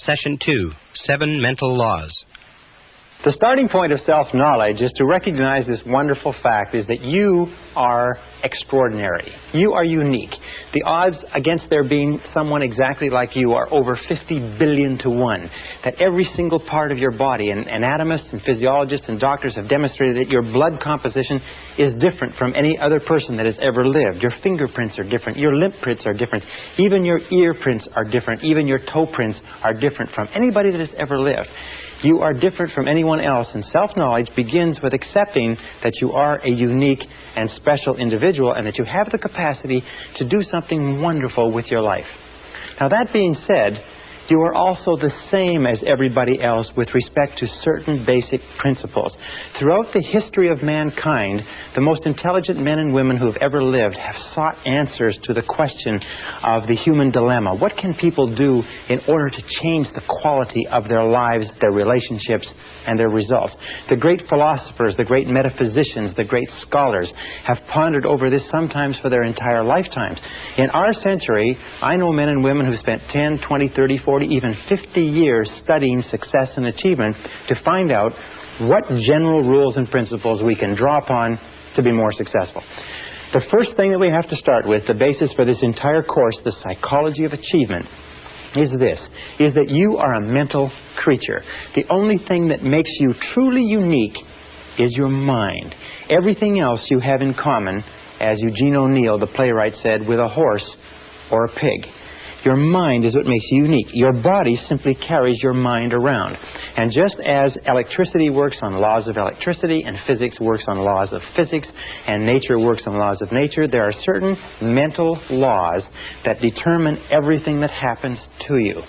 Session 2, 7 Mental Laws. The starting point of self-knowledge is to recognize this wonderful fact is that you are extraordinary. You are unique. The odds against there being someone exactly like you are over 50 billion to 1. That every single part of your body, and anatomists and physiologists and doctors have demonstrated that your blood composition is different from any other person that has ever lived. Your fingerprints are different. Your lip prints are different. Even your ear prints are different. Even your toe prints are different from anybody that has ever lived. You are different from anyone else, and self-knowledge begins with accepting that you are a unique and special individual and that you have the capacity to do something wonderful with your life. Now, that being said, you are also the same as everybody else with respect to certain basic principles. Throughout the history of mankind, the most intelligent men and women who have ever lived have sought answers to the question of the human dilemma. What can people do in order to change the quality of their lives, their relationships, and their results? The great philosophers, the great metaphysicians, the great scholars have pondered over this sometimes for their entire lifetimes. In our century, I know men and women who spent 10, 20, 30, 40, even 50 years studying success and achievement to find out what general rules and principles we can draw upon to be more successful. The first thing that we have to start with, the basis for this entire course, the psychology of achievement, is this, is that you are a mental creature. The only thing that makes you truly unique is your mind. Everything else you have in common, as Eugene O'Neill, the playwright, said, with a horse or a pig. Your mind is what makes you unique. Your body simply carries your mind around. And just as electricity works on laws of electricity, and physics works on laws of physics, and nature works on laws of nature, there are certain mental laws that determine everything that happens to you.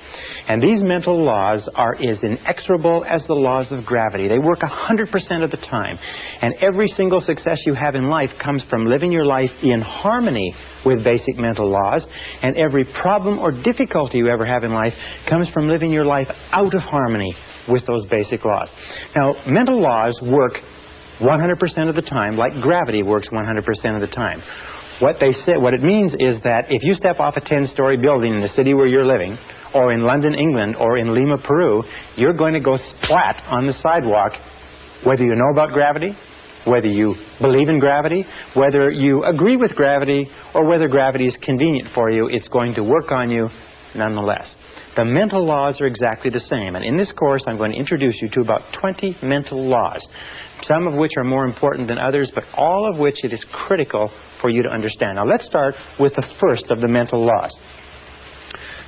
And these mental laws are as inexorable as the laws of gravity. They work 100% of the time. And every single success you have in life comes from living your life in harmony with basic mental laws, and every problem or difficulty you ever have in life comes from living your life out of harmony with those basic laws. Now, mental laws work 100% of the time, like gravity works 100% of the time. What it means is that if you step off a 10-story building in the city where you're living, or in London, England, or in Lima, Peru, you're going to go splat on the sidewalk, whether you know about gravity, whether you believe in gravity, whether you agree with gravity, or whether gravity is convenient for you, it's going to work on you nonetheless. The mental laws are exactly the same, and in this course I'm going to introduce you to about 20 mental laws, some of which are more important than others, but all of which it is critical for you to understand. Now let's start with the first of the mental laws.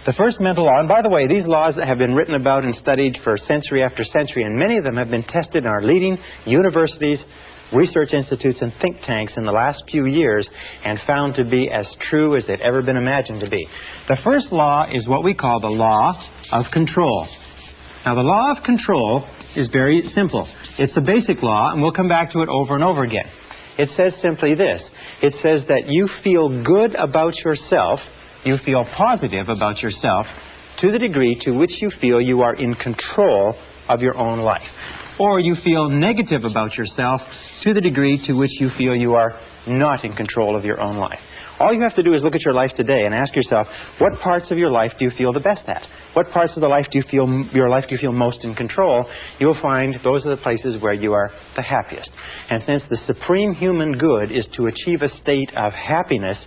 The first mental law, and by the way, these laws have been written about and studied for century after century, and many of them have been tested in our leading universities, research institutes, and think tanks in the last few years and found to be as true as they've ever been imagined to be. The first law is what we call the law of control. Now, the law of control is very simple. It's a basic law, and we'll come back to it over and over again. It says simply this. It says that you feel good about yourself, you feel positive about yourself to the degree to which you feel you are in control of your own life. Or you feel negative about yourself to the degree to which you feel you are not in control of your own life. All you have to do is look at your life today and ask yourself, what parts of your life do you feel the best at? What parts of the life do you feel most in control? You'll find those are the places where you are the happiest. And since the supreme human good is to achieve a state of happiness,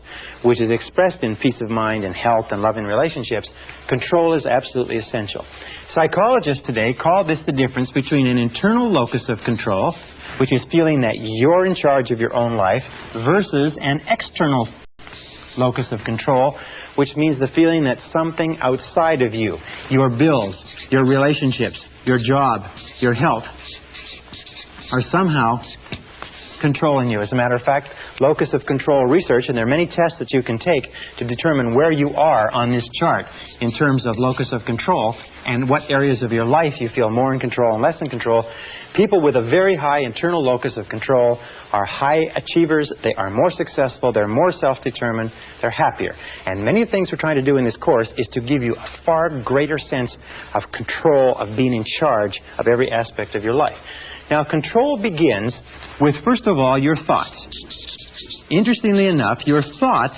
which is expressed in peace of mind and health and love in relationships, control is absolutely essential. Psychologists today call this the difference between an internal locus of control, which is feeling that you're in charge of your own life, versus an external locus of control, which means the feeling that something outside of you, your bills, your relationships, your job, your health, are somehow controlling you. As a matter of fact, locus of control research, and there are many tests that you can take to determine where you are on this chart in terms of locus of control and what areas of your life you feel more in control and less in control. People with a very high internal locus of control are high achievers, they are more successful, they're more self-determined, they're happier. And many of the things we're trying to do in this course is to give you a far greater sense of control, of being in charge of every aspect of your life. Now, control begins with, first of all, your thoughts. Interestingly enough, your thoughts,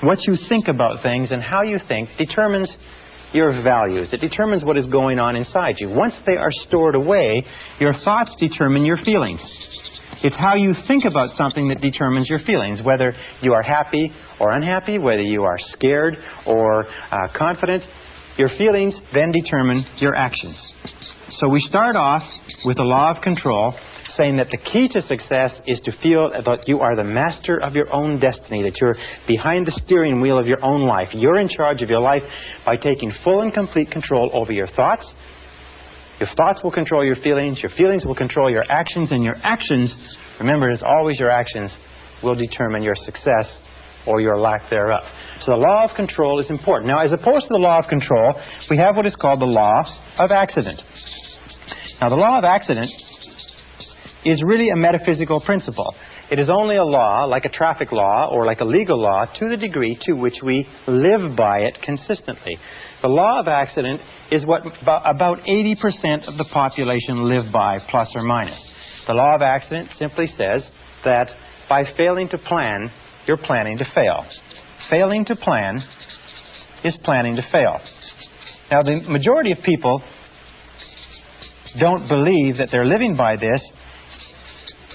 what you think about things and how you think, determines your values. It determines what is going on inside you. Once they are stored away, your thoughts determine your feelings. It's how you think about something that determines your feelings, whether you are happy or unhappy, whether you are scared or confident. Your feelings then determine your actions. So we start off with the law of control, saying that the key to success is to feel that you are the master of your own destiny, that you're behind the steering wheel of your own life. You're in charge of your life by taking full and complete control over your thoughts. Your thoughts will control your feelings will control your actions, and your actions, remember, it's always your actions, will determine your success or your lack thereof. So the law of control is important. Now, as opposed to the law of control, we have what is called the law of accident. Now, the law of accident is really a metaphysical principle. It is only a law, like a traffic law or like a legal law, to the degree to which we live by it consistently. The law of accident is what about 80% of the population live by, plus or minus. The law of accident simply says that by failing to plan, you're planning to fail. Failing to plan is planning to fail. Now, the majority of people don't believe that they're living by this,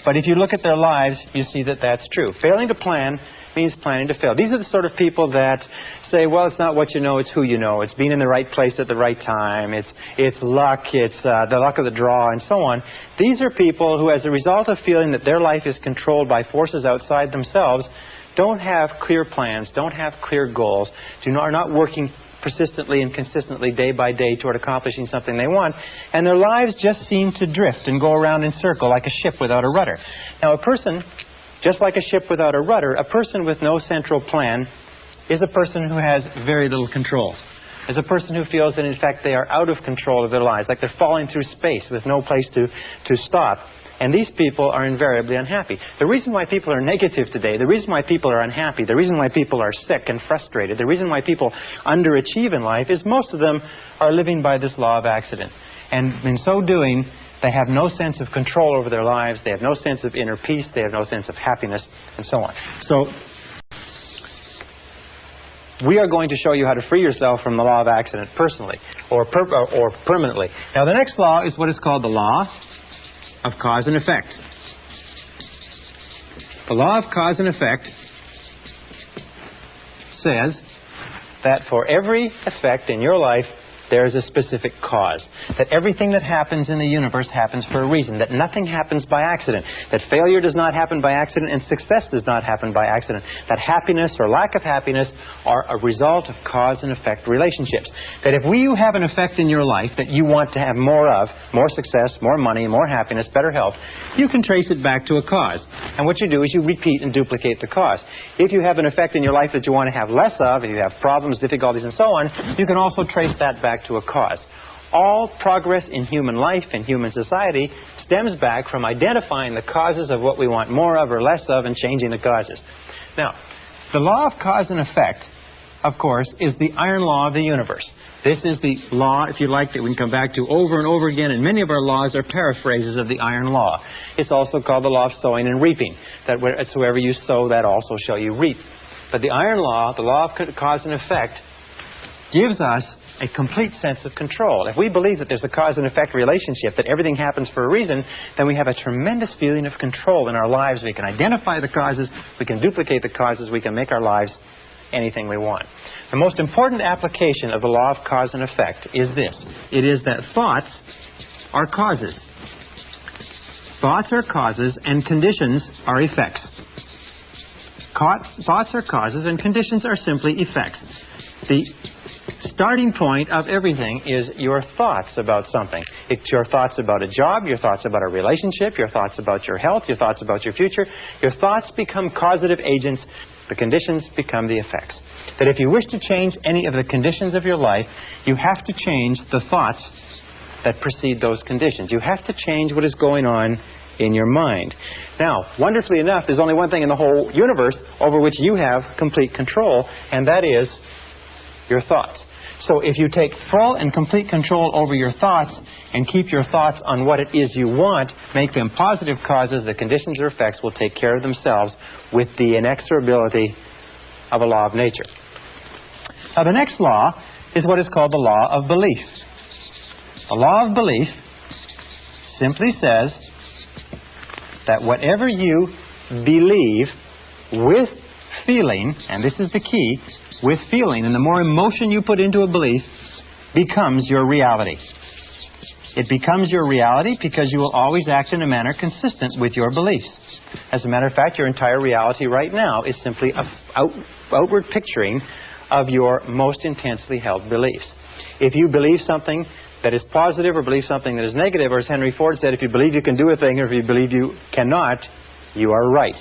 but if you look at their lives, you see that that's true. Failing to plan means planning to fail. These are the sort of people that say, well, it's not what you know, it's who you know. It's being in the right place at the right time. It's luck. It's the luck of the draw, and so on. These are people who, as a result of feeling that their life is controlled by forces outside themselves, don't have clear plans, don't have clear goals, are not working persistently and consistently day by day toward accomplishing something they want, and their lives just seem to drift and go around in circle like a ship without a rudder. Now, a person, just like a ship without a rudder, a person with no central plan is a person who has very little control. Is a person who feels that, in fact, they are out of control of their lives, like they're falling through space with no place to stop. And these people are invariably unhappy. The reason why people are negative today, the reason why people are unhappy, the reason why people are sick and frustrated, the reason why people underachieve in life is most of them are living by this law of accident. And in so doing, they have no sense of control over their lives, they have no sense of inner peace, they have no sense of happiness, and so on. So, we are going to show you how to free yourself from the law of accident personally or permanently. Now, the next law is what is called the law of cause and effect. The law of cause and effect says that for every effect in your life, there is a specific cause. That everything that happens in the universe happens for a reason. That nothing happens by accident. That failure does not happen by accident and success does not happen by accident. That happiness or lack of happiness are a result of cause and effect relationships. That if you have an effect in your life that you want to have more of, more success, more money, more happiness, better health, you can trace it back to a cause. And what you do is you repeat and duplicate the cause. If you have an effect in your life that you want to have less of, if you have problems, difficulties, and so on, you can also trace that back to a cause. All progress in human life and human society stems back from identifying the causes of what we want more of or less of and changing the causes. Now, the law of cause and effect, of course, is the iron law of the universe. This is the law, if you like, that we can come back to over and over again, and many of our laws are paraphrases of the iron law. It's also called the law of sowing and reaping, that wherever you sow, that also shall you reap. But the iron law, the law of cause and effect, gives us a complete sense of control. If we believe that there's a cause and effect relationship, that everything happens for a reason, then we have a tremendous feeling of control in our lives. We can identify the causes, we can duplicate the causes, we can make our lives anything we want. The most important application of the law of cause and effect is this. It is that thoughts are causes. Thoughts are causes and conditions are effects. Thoughts are causes and conditions are simply effects. The starting point of everything is your thoughts about something. It's your thoughts about a job, your thoughts about a relationship, your thoughts about your health, your thoughts about your future. Your thoughts become causative agents. The conditions become the effects. That if you wish to change any of the conditions of your life, you have to change the thoughts that precede those conditions. You have to change what is going on in your mind. Now, wonderfully enough, there's only one thing in the whole universe over which you have complete control, and that is your thoughts. So if you take full and complete control over your thoughts and keep your thoughts on what it is you want, make them positive causes, the conditions or effects will take care of themselves with the inexorability of a law of nature. Now, the next law is what is called the law of belief. The law of belief simply says that whatever you believe with feeling, and this is the key, with feeling, and the more emotion you put into a belief, becomes your reality. It becomes your reality because you will always act in a manner consistent with your beliefs. As a matter of fact, your entire reality right now is simply an outward picturing of your most intensely held beliefs. If you believe something that is positive or believe something that is negative, or as Henry Ford said, if you believe you can do a thing or if you believe you cannot, you are right.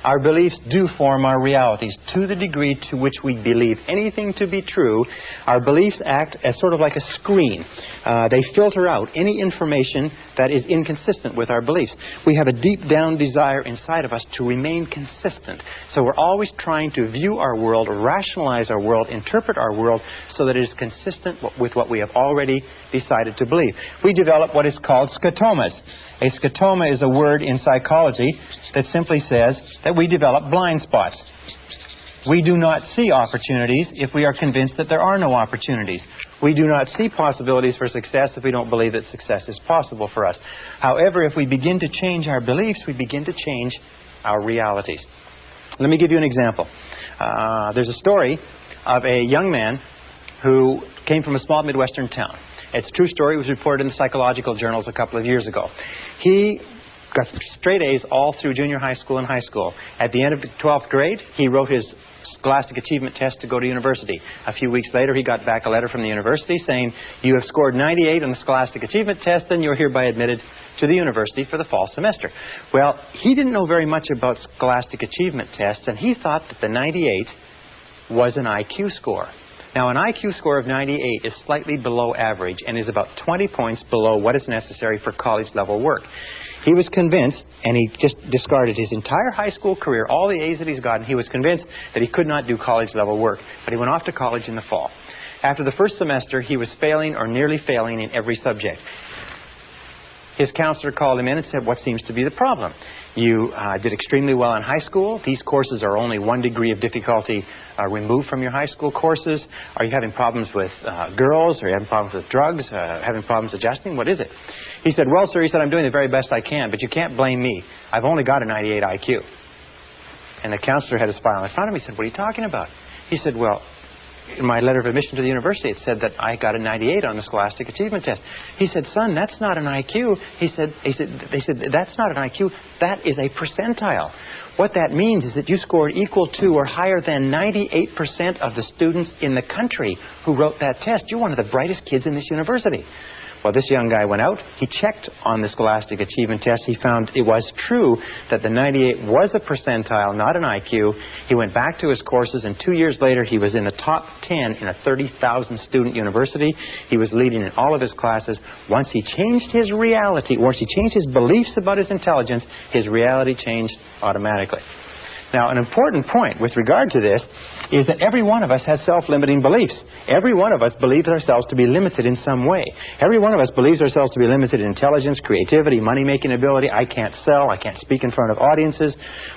Our beliefs do form our realities. To the degree to which we believe anything to be true, our beliefs act as sort of like a screen. They filter out any information that is inconsistent with our beliefs. We have a deep down desire inside of us to remain consistent. So we're always trying to view our world, rationalize our world, interpret our world so that it is consistent with what we have already decided to believe. We develop what is called scotomas. A scotoma is a word in psychology that simply says that we develop blind spots. We do not see opportunities if we are convinced that there are no opportunities. We do not see possibilities for success if we don't believe that success is possible for us. However, if we begin to change our beliefs, we begin to change our realities. Let me give you an example. There's a story of a young man who came from a small Midwestern town. It's a true story. It was reported in the psychological journals a couple of years ago. He got straight A's all through junior high school and high school. At the end of the 12th grade, he wrote his Scholastic Achievement Test to go to university. A few weeks later, he got back a letter from the university saying, "You have scored 98 on the Scholastic Achievement Test, and you're hereby admitted to the university for the fall semester." Well, he didn't know very much about Scholastic Achievement Tests, and he thought that the 98 was an IQ score. Now, an IQ score of 98 is slightly below average and is about 20 points below what is necessary for college-level work. He was convinced, and he just discarded his entire high school career, all the A's that he's gotten. He was convinced that he could not do college-level work, but he went off to college in the fall. After the first semester, he was failing or nearly failing in every subject. His counselor called him in and said, "What seems to be the problem? You did extremely well in high school. These courses are only 1 degree of difficulty removed from your high school courses. Are you having problems with girls? Are you having problems with drugs? Having problems adjusting? What is it?" He said, "Well, sir," he said, "I'm doing the very best I can, but you can't blame me. I've only got a 98 IQ. And the counselor had his file in front of him. He said, "What are you talking about?" He said, "Well, in my letter of admission to the university, it said that I got a 98 on the Scholastic Achievement Test." He said, "Son, that's not an IQ." They said, "That's not an IQ. That is a percentile. What that means is that you scored equal to or higher than 98% of the students in the country who wrote that test. You're one of the brightest kids in this university." Well, this young guy went out. He checked on the Scholastic Achievement Test. He found it was true that the 98 was a percentile, not an IQ. He went back to his courses, and 2 years later, he was in the top 10 in a 30,000 student university. He was leading in all of his classes. Once he changed his reality, once he changed his beliefs about his intelligence, his reality changed automatically. Now, an important point with regard to this is that every one of us has self-limiting beliefs. Every one of us believes ourselves to be limited in some way. Every one of us believes ourselves to be limited in intelligence, creativity, money-making ability. I can't sell. I can't speak in front of audiences.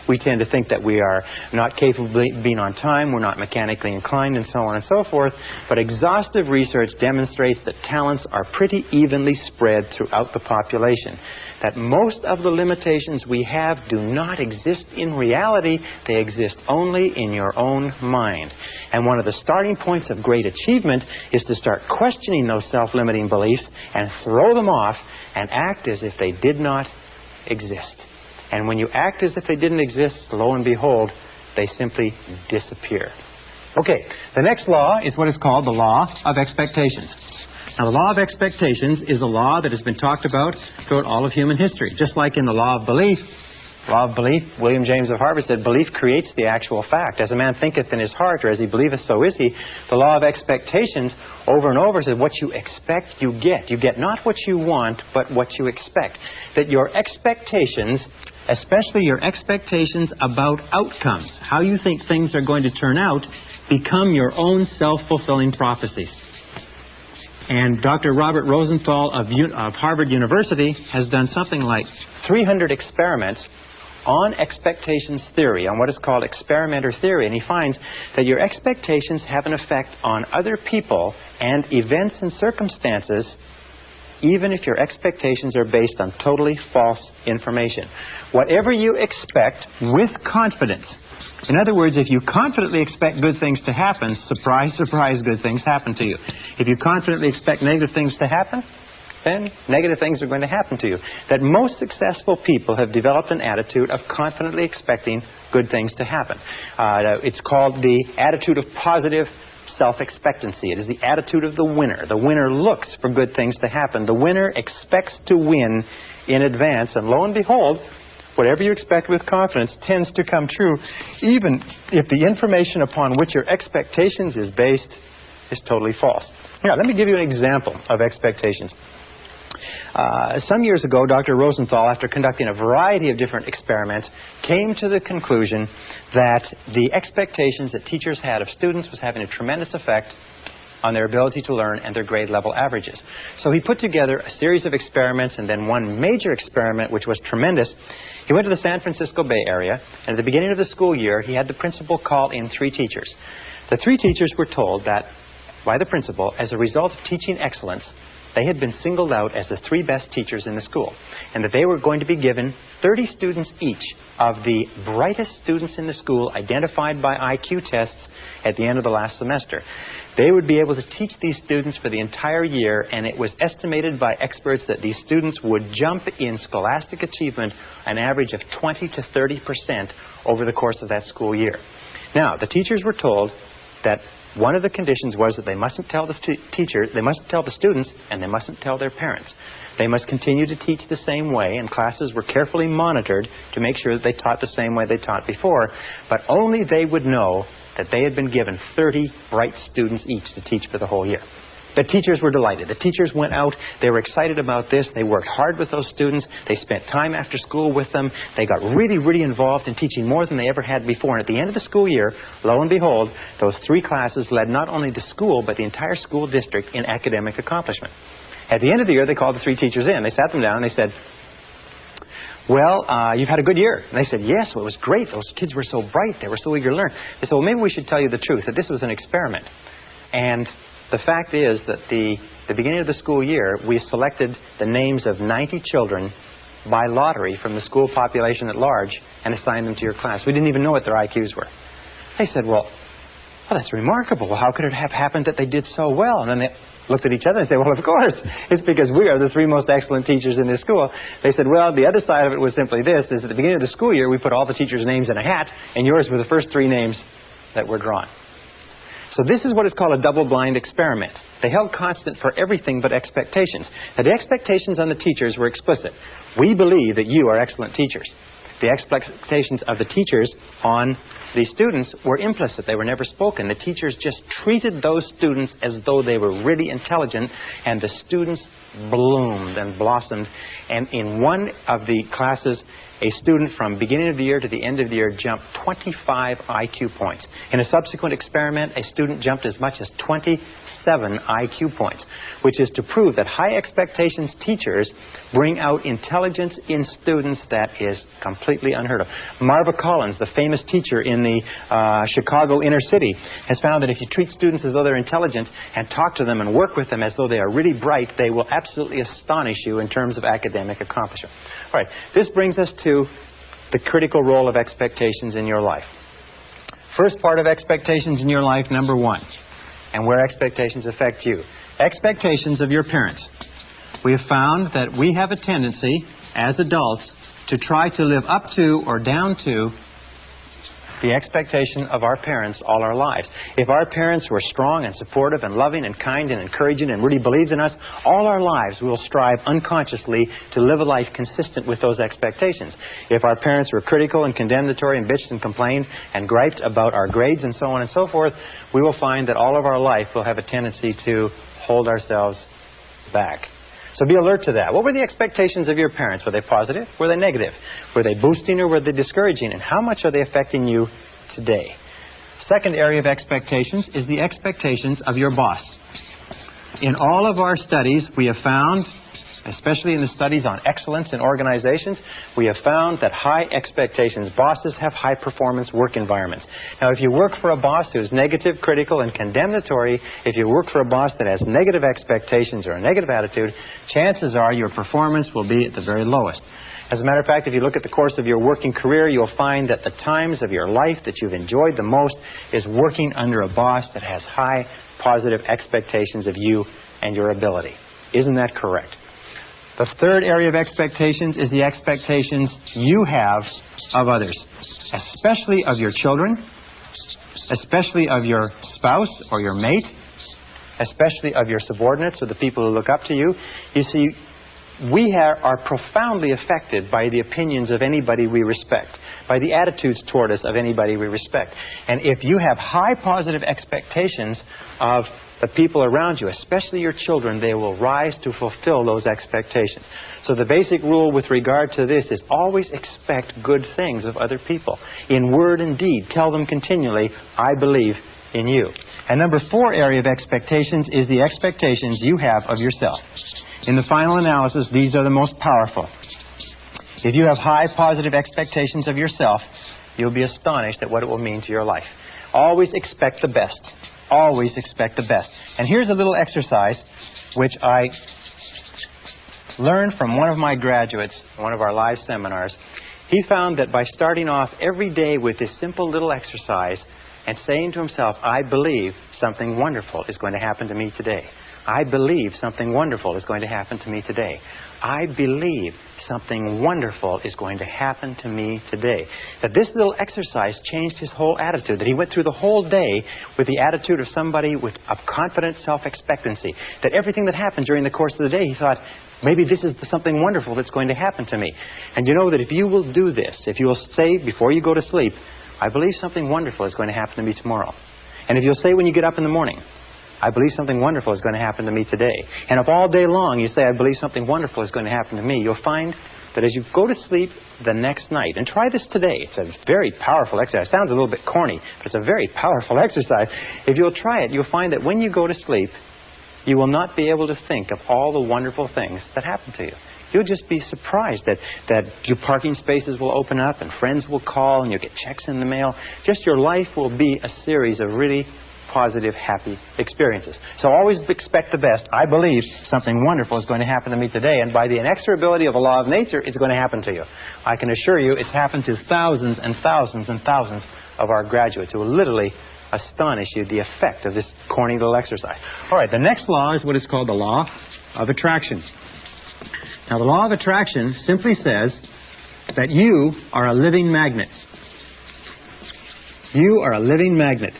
We tend to think that we are not capable of being on time. We're not mechanically inclined, and so on and so forth. But exhaustive research demonstrates that talents are pretty evenly spread throughout the population. That most of the limitations we have do not exist in reality. They exist only in your own mind. And one of the starting points of great achievement is to start questioning those self-limiting beliefs and throw them off and act as if they did not exist. And when you act as if they didn't exist, lo and behold, they simply disappear. Okay, the next law is what is called the law of expectations. Now, the law of expectations is a law that has been talked about throughout all of human history. Just like in the law of belief, William James of Harvard said, "Belief creates the actual fact. As a man thinketh in his heart, or as he believeth, so is he." The law of expectations over and over said, what you expect, you get. You get not what you want, but what you expect. That your expectations, especially your expectations about outcomes, how you think things are going to turn out, become your own self-fulfilling prophecies. And Dr. Robert Rosenthal of Harvard University has done something like 300 experiments on expectations theory, on what is called experimenter theory, and he finds that your expectations have an effect on other people and events and circumstances, even if your expectations are based on totally false information. Whatever you expect with confidence. In other words, if you confidently expect good things to happen, surprise, surprise, good things happen to you. If you confidently expect negative things to happen, then negative things are going to happen to you. That most successful people have developed an attitude of confidently expecting good things to happen. It's called the attitude of positive self-expectancy. It is the attitude of the winner. The winner looks for good things to happen. The winner expects to win in advance, and lo and behold, whatever you expect with confidence tends to come true, even if the information upon which your expectations is based is totally false. Now, let me give you an example of expectations. Some years ago, Dr. Rosenthal, after conducting a variety of different experiments, came to the conclusion that the expectations that teachers had of students was having a tremendous effect on their ability to learn and their grade level averages. So he put together a series of experiments, and then one major experiment which was tremendous. He went to the San Francisco Bay Area, and at the beginning of the school year, he had the principal call in 3 teachers. The 3 teachers were told that by the principal, as a result of teaching excellence, they had been singled out as the 3 best teachers in the school, and that they were going to be given 30 students each of the brightest students in the school identified by IQ tests at the end of the last semester. They would be able to teach these students for the entire year, and it was estimated by experts that these students would jump in scholastic achievement an average of 20 to 30% over the course of that school year. Now, the teachers were told that one of the conditions was that they mustn't tell the they mustn't tell the students, and they mustn't tell their parents. They must continue to teach the same way, and classes were carefully monitored to make sure that they taught the same way they taught before, but only they would know that they had been given 30 bright students each to teach for the whole year. The teachers were delighted. The teachers went out. They were excited about this. They worked hard with those students. They spent time after school with them. They got really, really involved in teaching more than they ever had before. And at the end of the school year, lo and behold, those 3 classes led not only the school, but the entire school district in academic accomplishment. At the end of the year, they called the 3 teachers in. They sat them down and they said, well, you've had a good year. And they said, yes, well, it was great. Those kids were so bright. They were so eager to learn. They said, well, maybe we should tell you the truth, that this was an experiment. And the fact is that the beginning of the school year, we selected the names of 90 children by lottery from the school population at large and assigned them to your class. We didn't even know what their IQs were. They said, well, that's remarkable. Well, how could it have happened that they did so well? And then they looked at each other and said, well, of course, it's because we are the 3 most excellent teachers in this school. They said, well, the other side of it was simply this, is at the beginning of the school year, we put all the teachers' names in a hat, and yours were the first 3 names that were drawn. So this is what is called a double-blind experiment. They held constant for everything but expectations. Now, the expectations on the teachers were explicit. We believe that you are excellent teachers. The expectations of the teachers on the students were implicit. They were never spoken. The teachers just treated those students as though they were really intelligent, and the students bloomed and blossomed. And in one of the classes, a student from beginning of the year to the end of the year jumped 25 IQ points. In a subsequent experiment, a student jumped as much as 27 IQ points, which is to prove that high expectations teachers bring out intelligence in students that is completely unheard of. Marva Collins, the famous teacher in the Chicago inner city, has found that if you treat students as though they're intelligent and talk to them and work with them as though they are really bright, they will absolutely astonish you in terms of academic accomplishment. All right, this brings us to the critical role of expectations in your life. First part of expectations in your life, number 1, and where expectations affect you. Expectations of your parents. We have found that we have a tendency as adults to try to live up to or down to the expectation of our parents all our lives. If our parents were strong and supportive and loving and kind and encouraging and really believed in us, all our lives we will strive unconsciously to live a life consistent with those expectations. If our parents were critical and condemnatory and bitched and complained and griped about our grades and so on and so forth, we will find that all of our life we'll have a tendency to hold ourselves back. So be alert to that. What were the expectations of your parents? Were they positive? Were they negative? Were they boosting or were they discouraging? And how much are they affecting you today? Second area of expectations is the expectations of your boss. In all of our studies, we have found especially in the studies on excellence in organizations, we have found that high expectations, bosses have high performance work environments. Now, if you work for a boss who's negative, critical, and condemnatory, if you work for a boss that has negative expectations or a negative attitude, chances are your performance will be at the very lowest. As a matter of fact, if you look at the course of your working career, you'll find that the times of your life that you've enjoyed the most is working under a boss that has high positive expectations of you and your ability. Isn't that correct? The third area of expectations is the expectations you have of others, especially of your children, especially of your spouse or your mate, especially of your subordinates or the people who look up to you. You see, we are profoundly affected by the opinions of anybody we respect, by the attitudes toward us of anybody we respect. And if you have high positive expectations of the people around you, especially your children, they will rise to fulfill those expectations. So the basic rule with regard to this is always expect good things of other people. In word and deed, tell them continually, I believe in you. And number 4 area of expectations is the expectations you have of yourself. In the final analysis, these are the most powerful. If you have high positive expectations of yourself, you'll be astonished at what it will mean to your life. Always expect the best. Always expect the best. And here's a little exercise which I learned from one of my graduates, one of our live seminars. He found that by starting off every day with this simple little exercise and saying to himself, I believe something wonderful is going to happen to me today. I believe something wonderful is going to happen to me today. I believe something wonderful is going to happen to me today. That this little exercise changed his whole attitude. That he went through the whole day with the attitude of somebody with a confident self-expectancy. That everything that happened during the course of the day, he thought, maybe this is something wonderful that's going to happen to me. And you know that if you will do this, if you will say before you go to sleep, I believe something wonderful is going to happen to me tomorrow. And if you'll say when you get up in the morning, I believe something wonderful is going to happen to me today. And if all day long you say, I believe something wonderful is going to happen to me, you'll find that as you go to sleep the next night, and try this today, it's a very powerful exercise. It sounds a little bit corny, but it's a very powerful exercise. If you'll try it, you'll find that when you go to sleep, you will not be able to think of all the wonderful things that happen to you. You'll just be surprised that your parking spaces will open up and friends will call and you'll get checks in the mail. Just your life will be a series of really positive, happy experiences. So always expect the best. I believe something wonderful is going to happen to me today, and by the inexorability of a law of nature, it's going to happen to you. I can assure you it's happened to thousands and thousands and thousands of our graduates who will literally astonish you, the effect of this corny little exercise. All right, the next law is what is called the law of attraction. Now, the law of attraction simply says that you are a living magnet. You are a living magnet.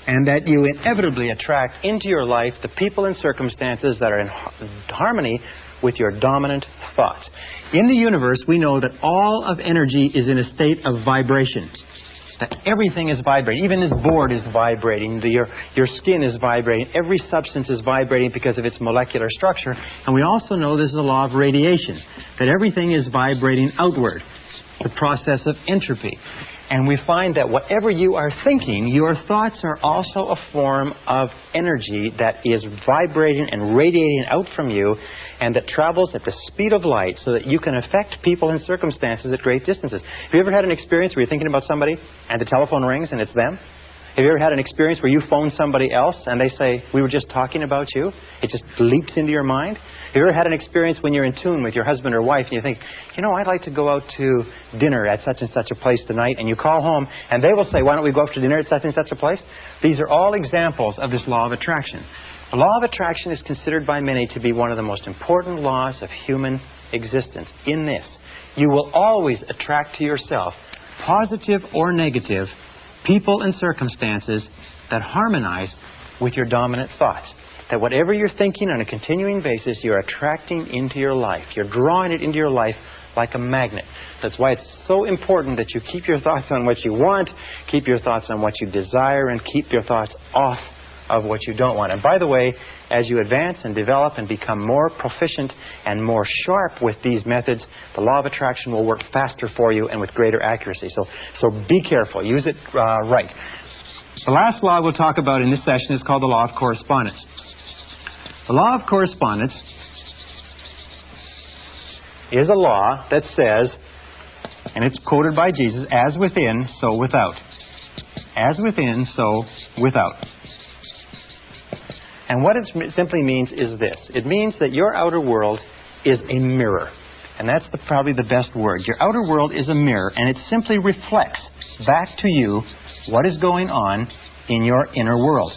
And that you inevitably attract into your life the people and circumstances that are in harmony with your dominant thoughts. In the universe, we know that all of energy is in a state of vibration. That everything is vibrating. Even this board is vibrating. Your skin is vibrating. Every substance is vibrating because of its molecular structure. And we also know there's a law of radiation. That everything is vibrating outward. The process of entropy. And we find that whatever you are thinking, your thoughts are also a form of energy that is vibrating and radiating out from you and that travels at the speed of light so that you can affect people and circumstances at great distances. Have you ever had an experience where you're thinking about somebody and the telephone rings and it's them? Have you ever had an experience where you phone somebody else and they say, we were just talking about you? It just leaps into your mind? Have you ever had an experience when you're in tune with your husband or wife and you think, you know, I'd like to go out to dinner at such and such a place tonight, and you call home and they will say, why don't we go out to dinner at such and such a place? These are all examples of this law of attraction. The law of attraction is considered by many to be one of the most important laws of human existence. In this, you will always attract to yourself, positive or negative, people and circumstances that harmonize with your dominant thoughts. That whatever you're thinking on a continuing basis, you're attracting into your life. You're drawing it into your life like a magnet. That's why it's so important that you keep your thoughts on what you want, keep your thoughts on what you desire, and keep your thoughts off of what you don't want. And by the way, as you advance and develop and become more proficient and more sharp with these methods, the law of attraction will work faster for you and with greater accuracy. So be careful. Use it right. The last law we'll talk about in this session is called the law of correspondence. The law of correspondence is a law that says, and it's quoted by Jesus, as within, so without. As within, so without. And what it simply means is this. It means that your outer world is a mirror. And that's probably the best word. Your outer world is a mirror, and it simply reflects back to you what is going on in your inner world.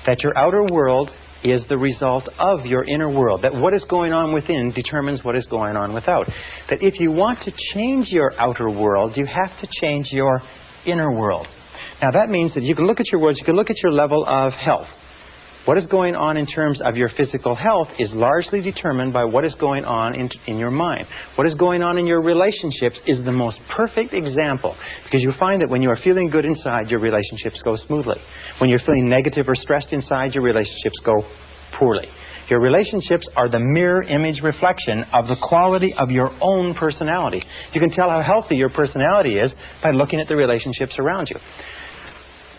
That your outer world is the result of your inner world. That what is going on within determines what is going on without. That if you want to change your outer world, you have to change your inner world. Now that means that you can look at your world, you can look at your level of health. What is going on in terms of your physical health is largely determined by what is going on in your mind. What is going on in your relationships is the most perfect example, because you find that when you are feeling good inside, your relationships go smoothly. When you're feeling negative or stressed inside, your relationships go poorly. Your relationships are the mirror image reflection of the quality of your own personality. You can tell how healthy your personality is by looking at the relationships around you.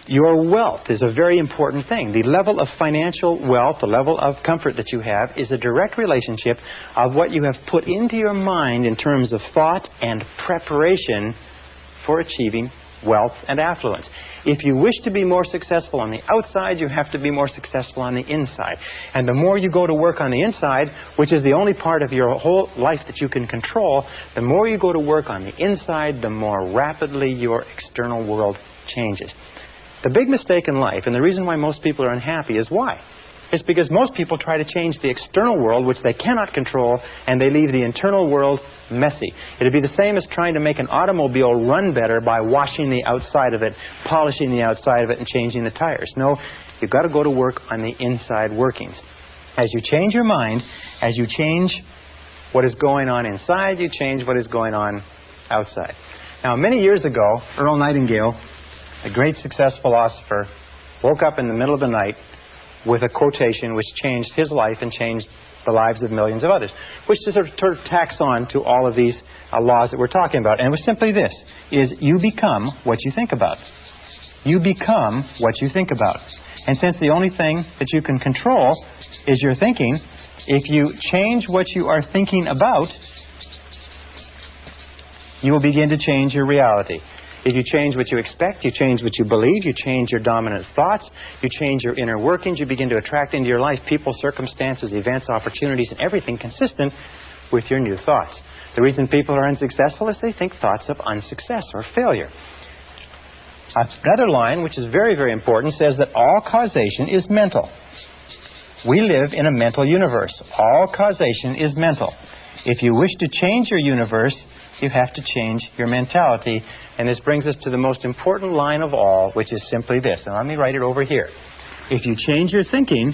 Your wealth is a very important thing. The level of financial wealth, the level of comfort that you have, is a direct relationship of what you have put into your mind in terms of thought and preparation for achieving wealth and affluence. If you wish to be more successful on the outside, you have to be more successful on the inside. And the more you go to work on the inside, which is the only part of your whole life that you can control, the more you go to work on the inside, the more rapidly your external world changes. The big mistake in life, and the reason why most people are unhappy, is why? It's because most people try to change the external world, which they cannot control, and they leave the internal world messy. It would be the same as trying to make an automobile run better by washing the outside of it, polishing the outside of it, and changing the tires. No, you've got to go to work on the inside workings. As you change your mind, as you change what is going on inside, you change what is going on outside. Now, many years ago, Earl Nightingale, a great success philosopher, woke up in the middle of the night with a quotation which changed his life and changed the lives of millions of others, which is sort of tacks on to all of these laws that we're talking about. And it was simply this, is you become what you think about. You become what you think about. And since the only thing that you can control is your thinking, if you change what you are thinking about, you will begin to change your reality. If you change what you expect, you change what you believe, you change your dominant thoughts, you change your inner workings, you begin to attract into your life people, circumstances, events, opportunities, and everything consistent with your new thoughts. The reason people are unsuccessful is they think thoughts of unsuccess or failure. Another line, which is very, very important, says that all causation is mental. We live in a mental universe. All causation is mental. If you wish to change your universe, you have to change your mentality. And this brings us to the most important line of all, which is simply this. And let me write it over here. If you change your thinking,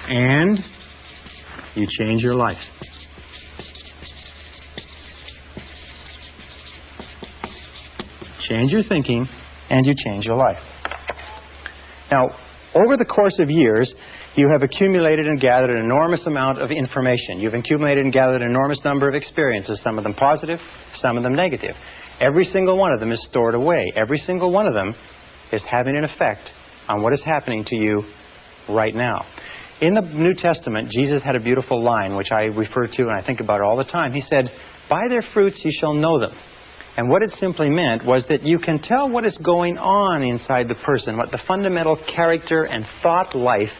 and you change your life. Change your thinking, and you change your life. Now, over the course of years, you have accumulated and gathered an enormous amount of information. You've accumulated and gathered an enormous number of experiences, some of them positive, some of them negative. Every single one of them is stored away. Every single one of them is having an effect on what is happening to you right now. In the New Testament, Jesus had a beautiful line, which I refer to and I think about all the time. He said, "By their fruits you shall know them." And what it simply meant was that you can tell what is going on inside the person, what the fundamental character and thought life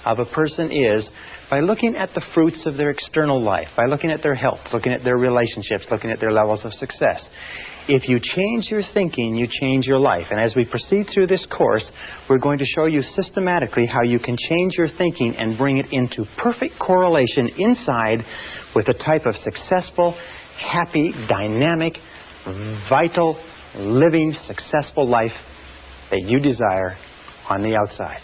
of a person is, by looking at the fruits of their external life, by looking at their health, looking at their relationships, looking at their levels of success. If you change your thinking, you change your life. And as we proceed through this course, we're going to show you systematically how you can change your thinking and bring it into perfect correlation inside with the type of successful, happy, dynamic, vital, living, successful life that you desire on the outside.